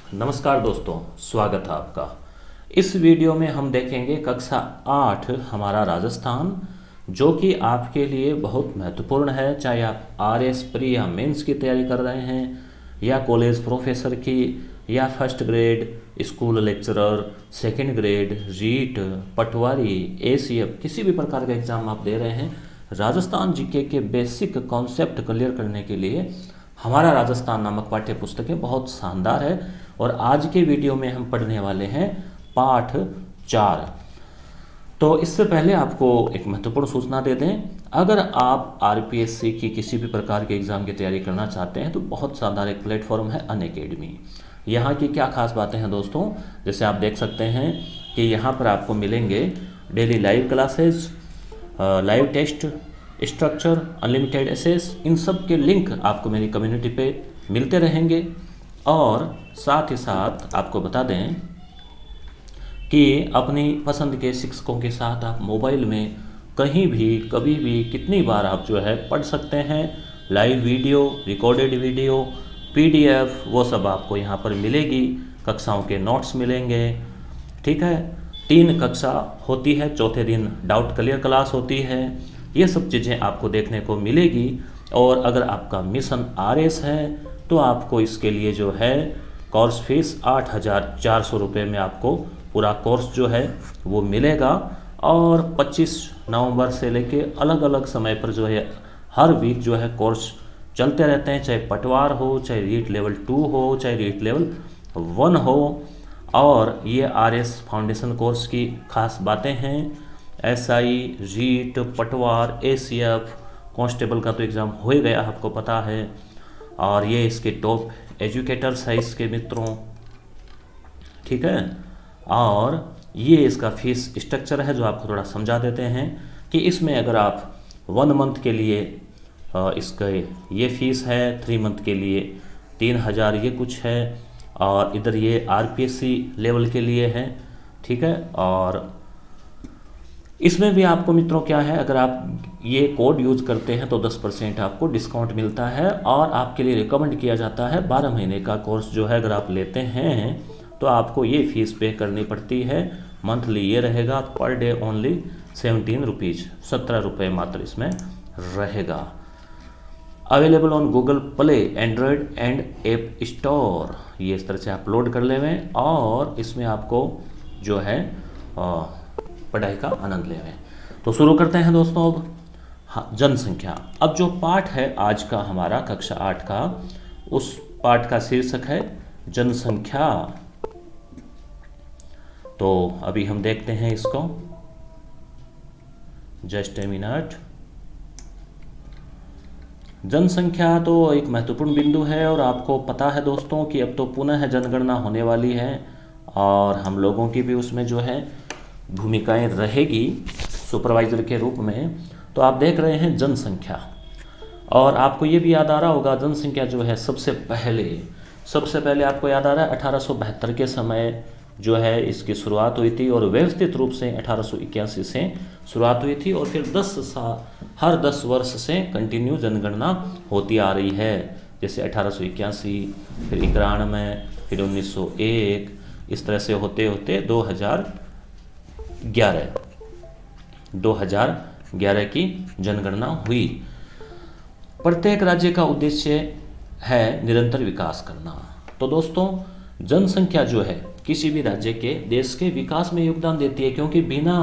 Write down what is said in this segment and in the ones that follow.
नमस्कार दोस्तों, स्वागत है आपका। इस वीडियो में हम देखेंगे कक्षा 8 हमारा राजस्थान, जो कि आपके लिए बहुत महत्वपूर्ण है। चाहे आप आरएस प्री या मेंस की तैयारी कर रहे हैं, या कॉलेज प्रोफेसर की, या first grade school lecturer, second grade, REET, patwari, ACF, किसी भी प्रकार का एग्ज़ाम आप दे रहे हैं, राजस्थान जीके के बेसिक कॉन्सेप्ट क्लियर करने के लिए हमारा राजस्थान नामक पाठ्य पुस्तकें बहुत शानदार है। और आज के वीडियो में हम पढ़ने वाले हैं पाठ 4। तो इससे पहले आपको एक महत्वपूर्ण सूचना दे दें, अगर आप आरपीएससी की किसी भी प्रकार के एग्ज़ाम की तैयारी करना चाहते हैं तो बहुत शानदार एक प्लेटफॉर्म है अनअकैडमी। यहाँ की क्या खास बातें हैं दोस्तों, जैसे आप देख सकते हैं कि यहाँ पर आपको मिलेंगे daily live classes, live test, structure, unlimited access, इन सब के लिंक आपको मेरी कम्युनिटी पे मिलते रहेंगे। और साथ ही साथ आपको बता दें कि अपनी पसंद के शिक्षकों के साथ आप मोबाइल में कहीं भी, कभी भी, कितनी बार आप जो है पढ़ सकते हैं। Live video, recorded video, PDF, वो सब आपको यहाँ पर मिलेगी। कक्षाओं के नोट्स मिलेंगे, ठीक है। 3 कक्षा होती है, चौथे दिन डाउट क्लियर क्लास होती है। ये सब चीज़ें आपको देखने को मिलेगी। और अगर आपका मिशन आरएस है तो आपको इसके लिए जो है कोर्स फीस 8,400 रुपये में आपको पूरा कोर्स जो है वो मिलेगा। और 25 नवंबर से लेके अलग अलग समय पर जो है हर वीक जो है कोर्स चलते रहते हैं, चाहे पटवार हो, चाहे रीट लेवल 2 हो, चाहे रीट लेवल 1 हो। और ये आरएस फाउंडेशन कोर्स की खास बातें हैं। एसआई, रीट, पटवार, एसीएफ, कांस्टेबल का तो एग्ज़ाम हो ही गया, आपको पता है। और ये इसके टॉप एजुकेटर्स है इसके मित्रों, ठीक है। और ये इसका फीस स्ट्रक्चर है जो आपको थोड़ा समझा देते हैं कि इसमें अगर आप 1 मंथ के लिए इसका ये फीस है, 3 मंथ के लिए 3,000 ये कुछ है। और इधर ये आरपीएससी लेवल के लिए है, ठीक है। और इसमें भी आपको मित्रों क्या है, अगर आप ये कोड यूज़ करते हैं तो 10% आपको डिस्काउंट मिलता है। और आपके लिए रिकमेंड किया जाता है 12 महीने का कोर्स जो है अगर आप लेते हैं तो आपको ये फीस पे करनी पड़ती है। मंथली ये रहेगा, पर डे ओनली 17 रुपीज़, 17 रुपये मात्र इसमें रहेगा। Available on Google play, Android and app store. ये इस तरह से आप लोड कर लेवें और इसमें आपको जो है पढ़ाई का आनंद लेवें। तो शुरू करते हैं दोस्तों। अब जनसंख्या। अब जो पाठ है आज का हमारा कक्षा 8 का, उस पाठ का शीर्षक है जनसंख्या। तो अभी हम देखते हैं इसको, जस्ट ए मिनट। जनसंख्या तो एक महत्वपूर्ण बिंदु है और आपको पता है दोस्तों कि अब तो पुनः जनगणना होने वाली है और हम लोगों की भी उसमें जो है भूमिकाएं रहेगी सुपरवाइजर के रूप में। तो आप देख रहे हैं जनसंख्या, और आपको ये भी याद आ रहा होगा जनसंख्या जो है सबसे पहले आपको याद आ रहा है 1872 के समय जो है इसकी शुरुआत हुई थी और व्यवस्थित रूप से 1881 से शुरुआत हुई थी। और फिर 10 साल, हर 10 वर्ष से कंटिन्यू जनगणना होती आ रही है। जैसे 1881, फिर 91, फिर 1901, इस तरह से होते होते 2011 की जनगणना हुई। प्रत्येक राज्य का उद्देश्य है निरंतर विकास करना। तो दोस्तों जनसंख्या जो है किसी भी राज्य के, देश के विकास में योगदान देती है, क्योंकि बिना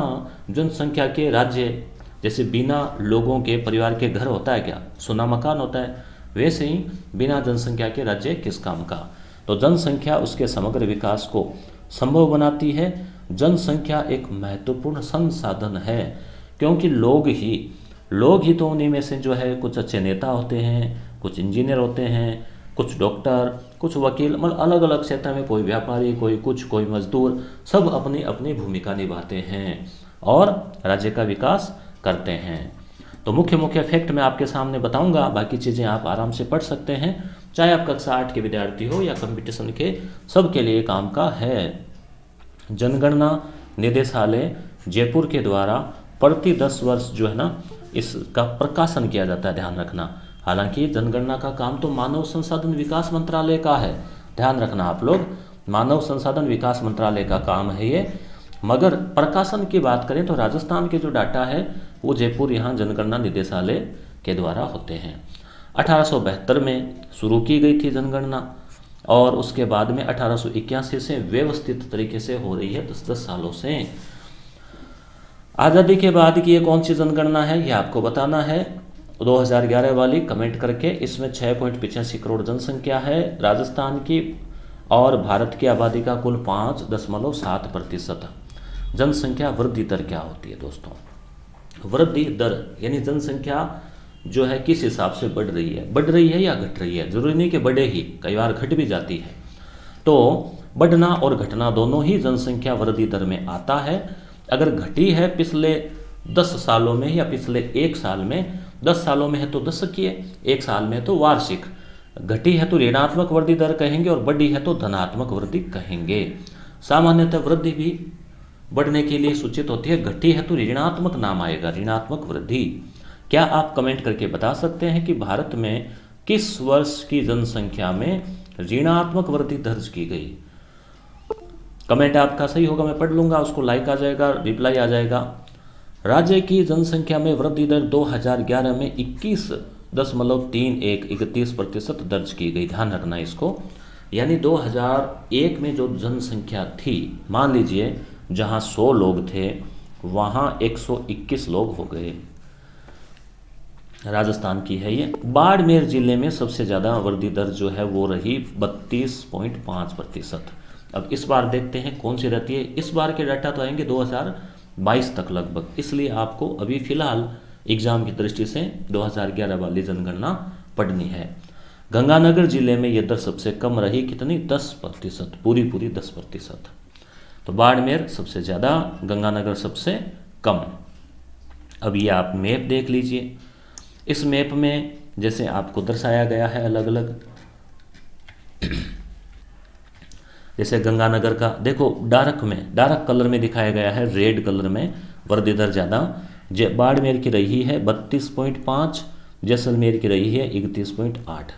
जनसंख्या के राज्य, जैसे बिना लोगों के परिवार के घर होता है क्या, सुना मकान होता है, वैसे ही बिना जनसंख्या के राज्य किस काम का। तो जनसंख्या उसके समग्र विकास को संभव बनाती है। जनसंख्या एक महत्वपूर्ण संसाधन है, क्योंकि लोग ही तो उन्हीं में से जो है कुछ अच्छे नेता होते हैं, कुछ इंजीनियर होते हैं, कुछ डॉक्टर, कुछ वकील, मतलब अलग अलग क्षेत्र में, कोई व्यापारी, कोई कुछ, कोई मजदूर, सब अपनी अपनी भूमिका निभाते हैं और राज्य का विकास करते हैं। तो मुख्य फैक्ट मैं आपके सामने बताऊंगा, बाकी चीज़ें आप आराम से पढ़ सकते हैं, चाहे आप कक्षा 8 के विद्यार्थी हो या कंपटीशन के, सबके लिए काम का है। जनगणना निदेशालय जयपुर के द्वारा प्रति 10 वर्ष जो है ना इसका प्रकाशन किया जाता है, ध्यान रखना। हालांकि जनगणना का काम तो मानव संसाधन विकास मंत्रालय का है, ध्यान रखना आप लोग। मानव संसाधन विकास मंत्रालय का काम है ये। मगर प्रकाशन की बात करें तो राजस्थान के जो डाटा है वो जयपुर यहाँ जनगणना निदेशालय के द्वारा होते हैं। 1872 में शुरू की गई थी जनगणना और उसके बाद में 1881 से व्यवस्थित तरीके से हो रही है 10-10 सालों से। आज़ादी के बाद की ये कौन सी जनगणना है ये आपको बताना है, 2011 वाली, कमेंट करके। इसमें 6.85 करोड़ जनसंख्या है राजस्थान की और भारत की आबादी का कुल 5.7%। जनसंख्या वृद्धि दर क्या होती है दोस्तों? वृद्धि दर यानी जनसंख्या जो है किस हिसाब से बढ़ रही है या घट रही है। जरूरी नहीं कि बढ़े ही, कई बार घट भी जाती है। तो बढ़ना और घटना दोनों ही जनसंख्या वृद्धि दर में आता है। अगर घटी है पिछले 10 सालों में या पिछले 1 साल में, 10 सालों में है तो दशकीय, 1 साल में तो वार्षिक, घटी है तो ऋणात्मक वृद्धि दर कहेंगे और बढ़ी है तो धनात्मक वृद्धि कहेंगे। सामान्यतः वृद्धि भी बढ़ने के लिए सूचित होती है, घटी है तो ऋणात्मक नाम आएगा, ऋणात्मक वृद्धि। क्या आप कमेंट करके बता सकते हैं कि भारत में किस वर्ष की जनसंख्या में ऋणात्मक वृद्धि दर्ज की गई? कमेंट आपका सही होगा, मैं पढ़ लूंगा, उसको लाइक आ जाएगा, रिप्लाई आ जाएगा। राज्य की जनसंख्या में वृद्धि दर 2011 में 21.31% दर्ज की गई। ध्यान रखना इसको, यानी 2001 में जो जनसंख्या थी, मान लीजिए जहां 100 लोग थे वहां 121 लोग हो गए। राजस्थान की है ये। बाड़मेर जिले में सबसे ज़्यादा वृद्धि दर जो है वो रही 32.5%। अब इस बार देखते हैं कौन सी रहती है। इस बार के डाटा तो आएंगे 2022 तक लगभग, इसलिए आपको अभी फिलहाल एग्जाम की दृष्टि से 2011 वाली जनगणना पढ़नी है। गंगानगर जिले में ये दर सबसे कम रही, कितनी? 10%, पूरी 10%। तो बाड़मेर सबसे ज़्यादा, गंगानगर सबसे कम। अब ये आप मैप देख लीजिए। इस मैप में जैसे आपको दर्शाया गया है अलग अलग, जैसे गंगानगर का देखो डार्क कलर में दिखाया गया है, रेड कलर में वृद्धि दर ज़्यादा। बाड़मेर की रही है 32.5, जैसलमेर की रही है 31.8।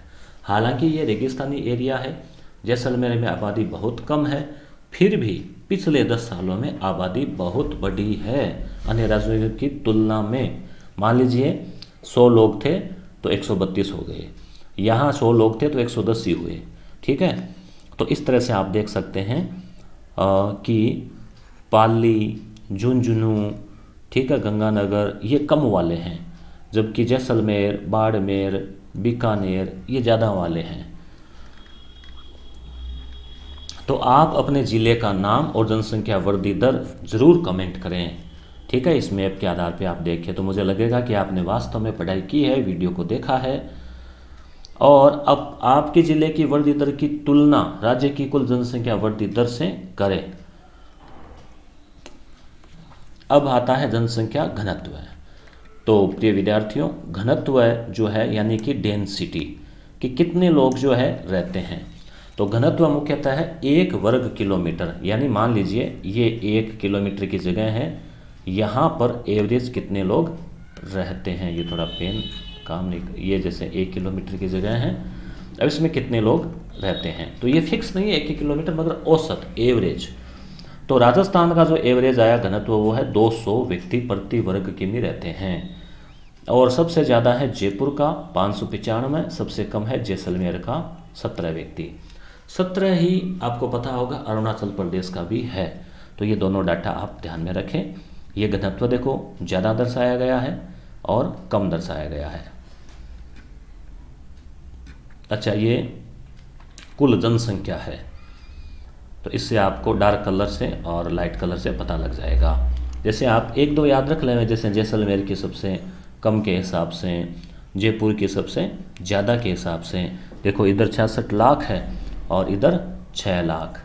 हालांकि ये रेगिस्तानी एरिया है, जैसलमेर में आबादी बहुत कम है, फिर भी पिछले 10 सालों में आबादी बहुत बढ़ी है अन्य राज्यों की तुलना में। मान लीजिए 100 लोग थे तो 132 हो गए, यहाँ 100 लोग थे तो 110 ही हुए। ठीक है, तो इस तरह से आप देख सकते हैं कि पाली, झुंझुनू, ठीक है, गंगानगर ये कम वाले हैं, जबकि जैसलमेर, बाड़मेर, बीकानेर ये ज़्यादा वाले हैं। तो आप अपने ज़िले का नाम और जनसंख्या वृद्धि दर ज़रूर कमेंट करें। ठीक है, इस मैप के आधार पे आप देखें तो मुझे लगेगा कि आपने वास्तव में पढ़ाई की है, वीडियो को देखा है। और अब आपके ज़िले की वृद्धि दर की तुलना राज्य की कुल जनसंख्या वृद्धि दर से करें। अब आता है जनसंख्या घनत्व। तो प्रिय विद्यार्थियों, घनत्व जो है यानी कि डेंसिटी, कि कितने लोग जो है रहते हैं। तो घनत्व मुख्यतः है 1 वर्ग किलोमीटर, यानी मान लीजिए ये 1 किलोमीटर की जगह है, यहाँ पर एवरेज कितने लोग रहते हैं। ये थोड़ा पेन काम नहीं, ये जैसे 1 किलोमीटर की जगह है, अब इसमें कितने लोग रहते हैं। तो ये फिक्स नहीं है 1 किलोमीटर, मगर औसत एवरेज। तो राजस्थान का जो एवरेज आया घनत्व वो है 200 व्यक्ति प्रति वर्ग किमी रहते हैं। और सबसे ज़्यादा है जयपुर का 595, सबसे कम है जैसलमेर का 17 व्यक्ति। 17 ही आपको पता होगा अरुणाचल प्रदेश का भी है। तो ये दोनों डाटा आप ध्यान में रखें। ये घनत्व देखो ज़्यादा दर्शाया गया है और कम दर्शाया गया है। अच्छा, ये कुल जनसंख्या है, तो इससे आपको डार्क कलर से और लाइट कलर से पता लग जाएगा। जैसे आप 1-2 याद रख लें, जैसे जैसलमेर की सबसे कम के हिसाब से, जयपुर की सबसे ज़्यादा के हिसाब से। देखो इधर 66 लाख है और इधर 6 लाख,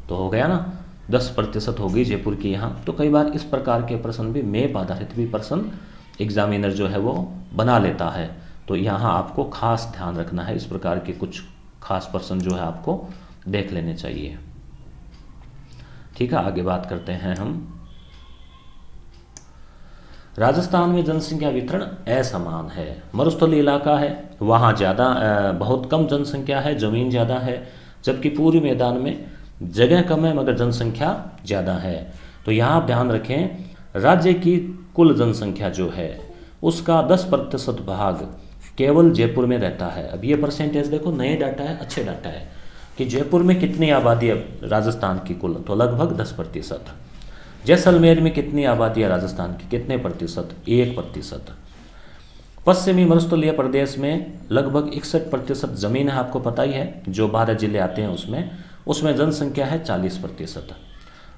तो हो गया ना, 10% हो गई जयपुर की यहाँ। तो कई बार इस प्रकार के प्रश्न भी, मैप आधारित भी प्रश्न एग्जामिनर जो है वो बना लेता है। तो यहाँ आपको खास ध्यान रखना है, इस प्रकार के कुछ खास प्रश्न जो है आपको देख लेने चाहिए। ठीक है, आगे बात करते हैं हम। राजस्थान में जनसंख्या वितरण असमान है। मरुस्थलीय इलाका है, वहाँ ज़्यादा बहुत कम जनसंख्या है, ज़मीन ज़्यादा है, जबकि पूर्वी मैदान में जगह कम है मगर जनसंख्या ज़्यादा है। तो यहाँ आप ध्यान रखें, राज्य की कुल जनसंख्या जो है उसका 10% भाग केवल जयपुर में रहता है। अब ये परसेंटेज देखो, नए डाटा है, अच्छे डाटा है कि जयपुर में कितनी आबादी है राजस्थान की कुल, तो लगभग 10%। जैसलमेर में कितनी आबादी है राजस्थान की, कितने प्रतिशत, 1%। पश्चिमी मरुस्थलीय प्रदेश में लगभग 61% ज़मीन है, आपको पता ही है, जो 12 जिले आते हैं उसमें जनसंख्या है 40%।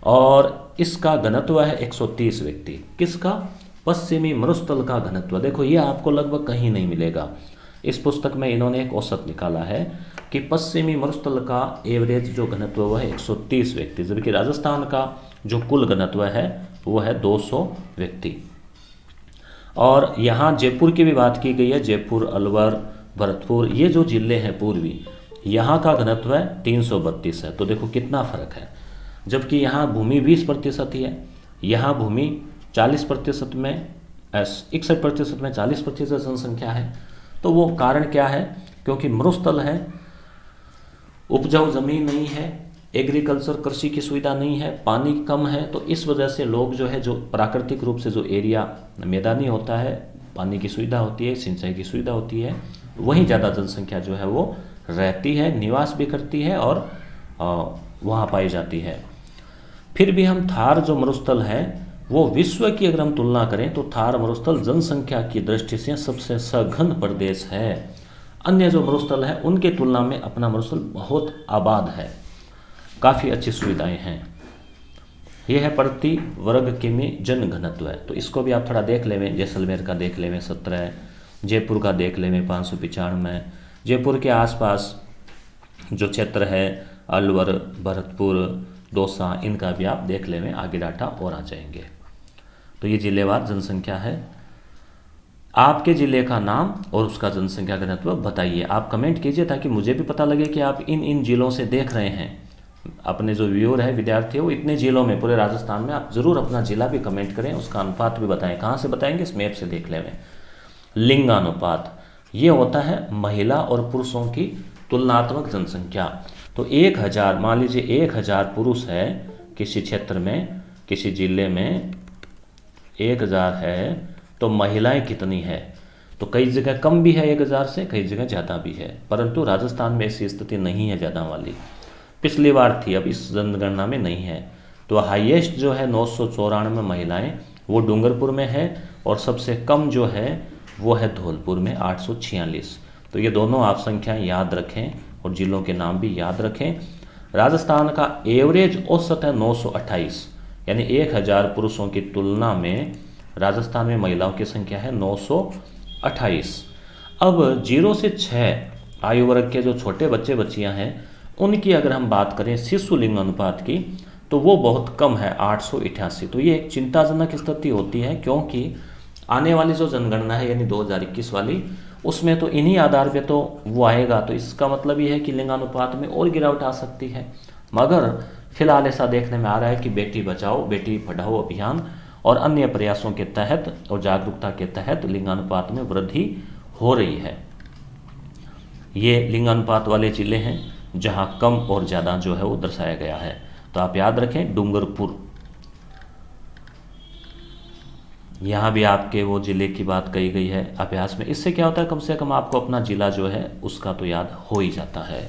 और इसका घनत्व है 130 व्यक्ति। किसका? पश्चिमी मरुस्थल का घनत्व। देखो ये आपको लगभग कहीं नहीं मिलेगा। इस पुस्तक में इन्होंने एक औसत निकाला है कि पश्चिमी मरुस्थल का एवरेज जो घनत्व वो है 130 व्यक्ति, जबकि राजस्थान का जो कुल घनत्व है वो है 200 व्यक्ति। और यहाँ जयपुर की भी बात की गई है, जयपुर, अलवर, भरतपुर, ये जो जिले हैं पूर्वी, यहाँ का घनत्व है 332 है। तो देखो कितना फर्क है, जबकि यहाँ भूमि 20% ही है, यहाँ भूमि 40% में 61% में 40% जनसंख्या है। तो वो कारण क्या है? क्योंकि मरुस्थल है, उपजाऊ जमीन नहीं है, एग्रीकल्चर कृषि की सुविधा नहीं है, पानी कम है। तो इस वजह से लोग जो है, जो प्राकृतिक रूप से जो एरिया मैदानी होता है, पानी की सुविधा होती है, सिंचाई की सुविधा होती है, वहीं ज़्यादा जनसंख्या जो है वो रहती है, निवास भी करती है और वहाँ पाई जाती है। फिर भी हम थार जो मरुस्थल है वो विश्व की अगर हम तुलना करें तो थार मरुस्थल जनसंख्या की दृष्टि से सबसे सघन प्रदेश है। अन्य जो मरुस्थल है उनके तुलना में अपना मरुस्थल बहुत आबाद है, काफ़ी अच्छी सुविधाएं हैं। यह है प्रति वर्ग किमी जन घनत्व है। तो इसको भी आप थोड़ा देख लेवें, जैसलमेर का देख लेवें 17, जयपुर का देख लेवें 595, जयपुर के आसपास जो क्षेत्र है अलवर, भरतपुर, दौसा, इनका भी आप देख लेवें, आगे डाटा और आ जाएंगे। तो ये जिलेवार जनसंख्या है। आपके ज़िले का नाम और उसका जनसंख्या घनत्व बताइए। आप कमेंट कीजिए ताकि मुझे भी पता लगे कि आप इन जिलों से देख रहे हैं। अपने जो व्यूअर है, विद्यार्थी है, वो इतने जिलों में, पूरे राजस्थान में, आप ज़रूर अपना जिला भी कमेंट करें, उसका अनुपात भी बताएं। कहाँ से बताएंगे? इस मैप से देख लें। लिंगानुपात ये होता है महिला और पुरुषों की तुलनात्मक जनसंख्या। तो 1000, मान लीजिए 1000 पुरुष है किसी क्षेत्र में, किसी जिले में 1000 है, तो महिलाएं कितनी है? तो कई जगह कम भी है 1000 से, कई जगह ज़्यादा भी है, परंतु राजस्थान में ऐसी स्थिति नहीं है ज़्यादा वाली। पिछली बार थी, अब इस जनगणना में नहीं है। तो हाईएस्ट जो है 994 महिलाएं, वो डूंगरपुर में है, और सबसे कम जो है वो है धौलपुर में 846। तो ये दोनों आप संख्याएं याद रखें और जिलों के नाम भी याद रखें। राजस्थान का एवरेज औसत है 928, यानी 1000 पुरुषों की तुलना में राजस्थान में महिलाओं की संख्या है 928। अब 0 से 6 आयु वर्ग के जो छोटे बच्चे बच्चियां हैं, उनकी अगर हम बात करें शिशु लिंग अनुपात की, तो वो बहुत कम है 888। तो ये एक चिंताजनक स्थिति होती है, क्योंकि आने वाली जो जनगणना है यानी 2021 वाली, उसमें तो इन्हीं आधार पे तो वो आएगा। तो इसका मतलब ये है कि लिंगानुपात में और गिरावट आ सकती है। मगर फिलहाल ऐसा देखने में आ रहा है कि बेटी बचाओ बेटी पढ़ाओ अभियान और अन्य प्रयासों के तहत और जागरूकता के तहत लिंगानुपात में वृद्धि हो रही है। ये लिंगानुपात वाले जिले हैं जहां कम और ज़्यादा जो है वो दर्शाया गया है। तो आप याद रखें, डूंगरपुर, यहाँ भी आपके वो ज़िले की बात कही गई है अभ्यास में। इससे क्या होता है, कम से कम आपको अपना ज़िला जो है उसका तो याद हो ही जाता है।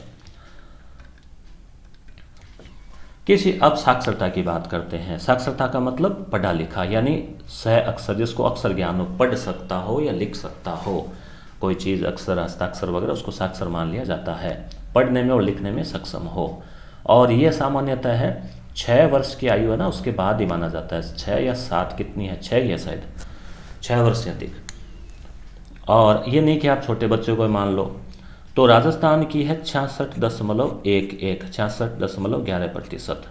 अब साक्षरता की बात करते हैं। साक्षरता का मतलब पढ़ा लिखा, यानी सह अक्षर, जिसको अक्षर ज्ञान हो, पढ़ सकता हो या लिख सकता हो कोई चीज़, अक्षर, हस्ताक्षर वगैरह, उसको साक्षर मान लिया जाता है। पढ़ने में और लिखने में सक्षम हो। और ये सामान्यतः है 6 वर्ष की आयु है ना, उसके बाद ही माना जाता है। 6 या 7 कितनी है, 6 ही है शायद, 6 वर्ष से अधिक। और ये नहीं कि आप छोटे बच्चों को मान लो। तो राजस्थान की है 66.11, 66.11%।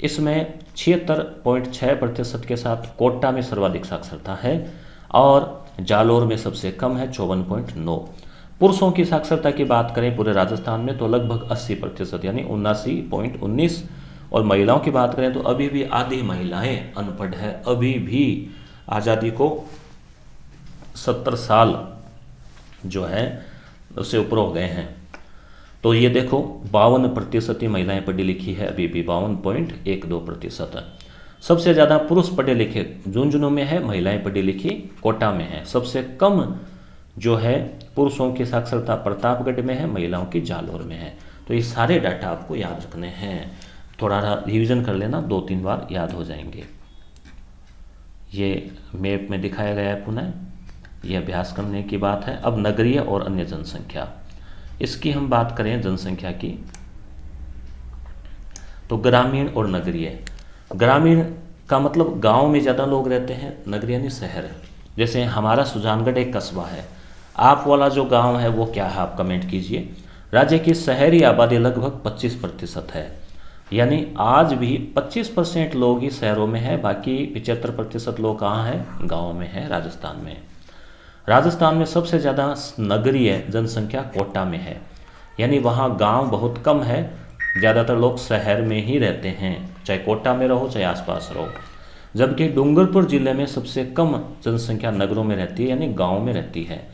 इसमें 76.6% के साथ कोटा में सर्वाधिक साक्षरता है, और जालोर में सबसे कम है 54.9। पुरुषों की साक्षरता की बात करें पूरे राजस्थान में तो लगभग 80%, यानी 79.19। और महिलाओं की बात करें तो अभी भी आधी महिलाएं अनपढ़ है। अभी भी आज़ादी को 70 साल जो है उससे ऊपर हो गए हैं। तो ये देखो 52% ही महिलाएं पढ़ी लिखी है, अभी भी 52.12%। सबसे ज़्यादा पुरुष पढ़े लिखे झुंझुनू में है, महिलाएं पढ़ी लिखी कोटा में है। सबसे कम जो है पुरुषों की साक्षरता प्रतापगढ़ में है, महिलाओं की जालोर में है। तो ये सारे डाटा आपको याद रखने हैं, थोड़ा रिवीजन कर लेना, 2-3 बार याद हो जाएंगे। ये मैप में दिखाया गया है पुनः, ये अभ्यास करने की बात है। अब नगरीय और अन्य जनसंख्या, इसकी हम बात करें जनसंख्या की, तो ग्रामीण और नगरीय। ग्रामीण का मतलब गांव में ज़्यादा लोग रहते हैं, नगरीय यानी शहर। जैसे हमारा सुजानगढ़ एक कस्बा है, आप वाला जो गांव है वो क्या है आप कमेंट कीजिए। राज्य की शहरी आबादी लगभग 25% है, यानी आज भी 25% लोग ही शहरों में है, बाकी 75% लोग कहाँ हैं, गाँव में है, राजस्थान में। राजस्थान में सबसे ज़्यादा नगरीय जनसंख्या कोटा में है, यानी वहाँ गांव बहुत कम है, ज़्यादातर लोग शहर में ही रहते हैं, चाहे कोटा में रहो चाहे आसपास रहो। जबकि डूंगरपुर जिले में सबसे कम जनसंख्या नगरों में रहती है, यानी गांव में रहती है।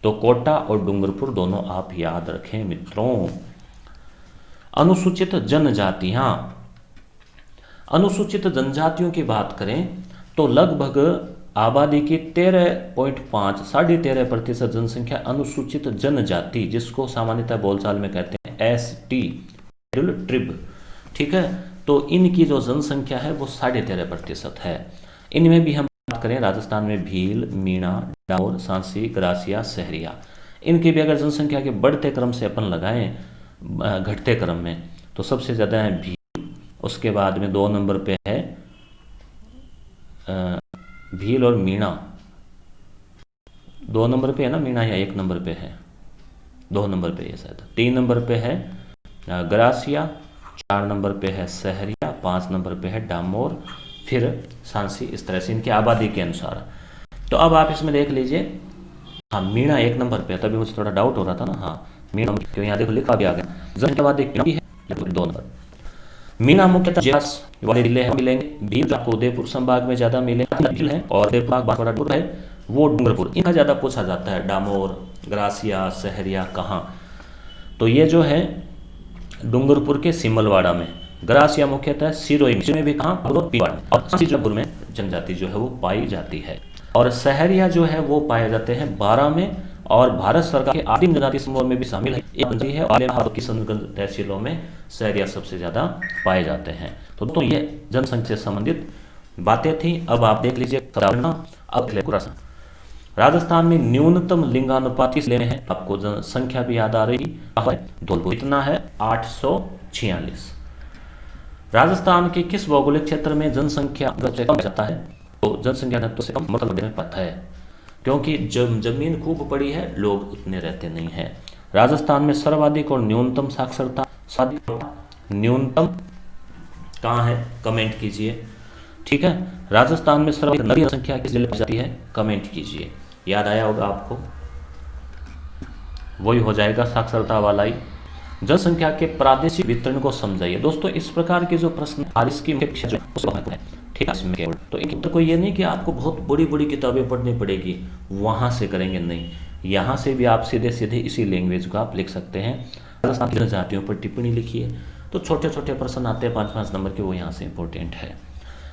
तो कोटा और डूंगरपुर दोनों आप याद रखें मित्रों। अनुसूचित जनजातियाँ, अनुसूचित जनजातियों की बात करें तो लगभग आबादी की 13.5 जनसंख्या अनुसूचित जनजाति, जिसको सामान्यतः बोलचाल में कहते हैं ST ट्रिब, ठीक है। तो इनकी जो जनसंख्या है वो 13.5% है। इनमें भी हम बात करें राजस्थान में भील, मीणा, डाकोर, सांसी, ग्रासिया, सहरिया, इनकी भी अगर जनसंख्या के बढ़ते क्रम से अपन लगाएं घटते क्रम में, तो सबसे ज़्यादा है भील, उसके बाद में 2 नंबर पे है भील और मीणा। 2 नंबर पे है ना मीणा, या 1 नंबर पे है, 2 नंबर पे है शायद। 3 नंबर पे है ग्रासिया, 4 नंबर पे है सहरिया, 5 नंबर पे है डामोर, फिर सांसी, इस तरह से इनकी आबादी के अनुसार। तो अब आप इसमें देख लीजिए, हाँ मीणा 1 नंबर पे है, तभी मुझे थोड़ा डाउट हो रहा था ना। हाँ मीणा, क्यों यहाँ देखो लिखा भी आ गया, जनसंख्या आबादी है 2 नंबर। मीणा मुख्यतः जिला वाले जिले हैं मिलेंगे, भील आपको उदयपुर संभाग में ज़्यादा मिलेंगे है, और उदयपुर है वो डूंगरपुर, इनका ज़्यादा पूछा जाता है। डामोर, ग्रासिया, सहरिया कहाँ, तो ये जो है डूंगरपुर के सिमलवाड़ा में। ग्रासिया मुख्यतः सिरोही में भी कहाँ, और सीजपुर में जनजाति जो है वो पाई जाती है। और सहरिया जो है वो पाए जाते हैं 12 में, और भारत सरकार के आदिम जनजाति समूह में भी शामिल है, एक है, और किशनगंज तहसीलों में सहरिया सबसे ज़्यादा पाए जाते हैं। तो ये जनसंख्या से संबंधित बातें थी। अब आप देख लीजिए अब प्रश्न, राजस्थान में न्यूनतम लिंगानुपात किस जिले में है, आपको जनसंख्या भी याद आ रही है, धौलपुर, इतना है 846। राजस्थान के किस भौगोलिक क्षेत्र में जनसंख्या से कम जाता है, तो जनसंख्या घनत्व से कम मतलब में पता है, क्योंकि जब जमीन खूब पड़ी है लोग उतने रहते नहीं हैं। राजस्थान में सर्वाधिक और न्यूनतम साक्षरता, न्यूनतम कहाँ है कमेंट कीजिए, ठीक है। राजस्थान में सर्वाधिक नगरीय संख्या किस जिले में जाती है, कमेंट कीजिए। याद आया होगा आपको, वही हो जाएगा साक्षरता वाला ही। जनसंख्या के प्रादेशिक वितरण को समझाइए। दोस्तों इस प्रकार के जो प्रश्न इसकी है, ठीक है। तो एक तो कोई ये नहीं कि आपको बहुत बड़ी बड़ी किताबें पढ़नी पड़ेगी, वहाँ से करेंगे, नहीं, यहाँ से भी आप सीधे सीधे इसी लैंग्वेज को आप लिख सकते हैं। राजस्थान की जनजातियों पर टिप्पणी लिखिए, तो छोटे छोटे प्रश्न आते हैं 5-5 नंबर के, वो यहाँ से इंपॉर्टेंट है।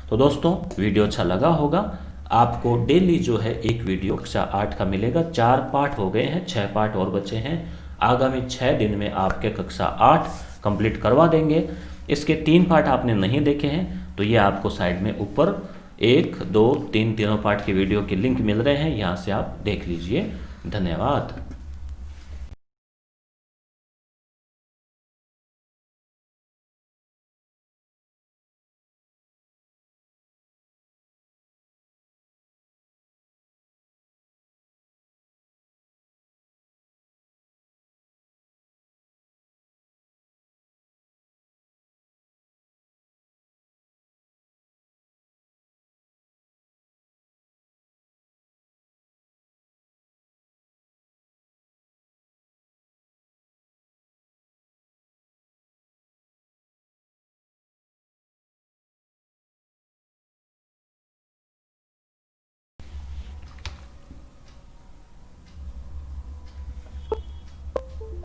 तो दोस्तों वीडियो अच्छा लगा होगा, आपको डेली जो है एक वीडियो कक्षा 8 का मिलेगा। 4 पार्ट हो गए हैं, 6 पार्ट और बचे हैं। आगामी 6 दिन में आपके कक्षा 8 कंप्लीट करवा देंगे। इसके 3 पार्ट आपने नहीं देखे हैं तो ये आपको साइड में ऊपर 1, 2, 3 तीनों पार्ट के वीडियो के लिंक मिल रहे हैं, यहाँ से आप देख लीजिए। धन्यवाद।